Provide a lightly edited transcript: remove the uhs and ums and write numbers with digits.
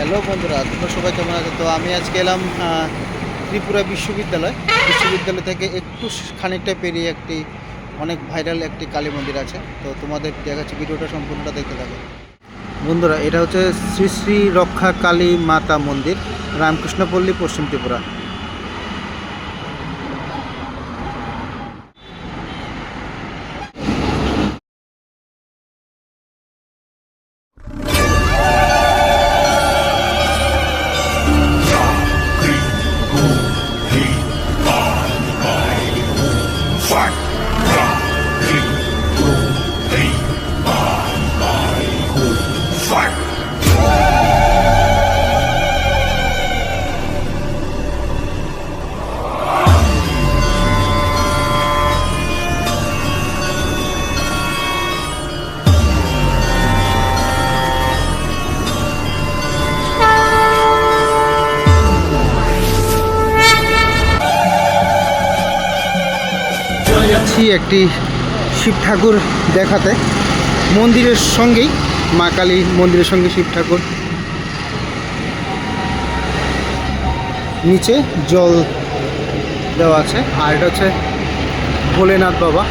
Hello বন্ধুরা, তোমরা সবাই কেমন আছো? তো আমি আজকে এলাম ত্রিপুরা বিশ্ববিদ্যালয় থেকে একটু খানিকটা পেরিয়ে একটি অনেক ভাইরাল একটি কালী মন্দির আছে। তো তোমাদের দেখাচ্ছি, ভিডিওটা সম্পূর্ণটা দেখতে থাকো বন্ধুরা। এটা হচ্ছে শ্রী শ্রী রক্ষা কালী মাতা মন্দির, রামকৃষ্ণপল্লী, পশ্চিম ত্রিপুরা। যাচ্ছি একটি শিব ঠাকুর দেখাতে, মন্দিরের সঙ্গেই, মা কালী মন্দিরের সঙ্গে শিব ঠাকুর। নিচে জল দেওয়া আছে, আর এটা হচ্ছে ভোলেনাথ বাবা।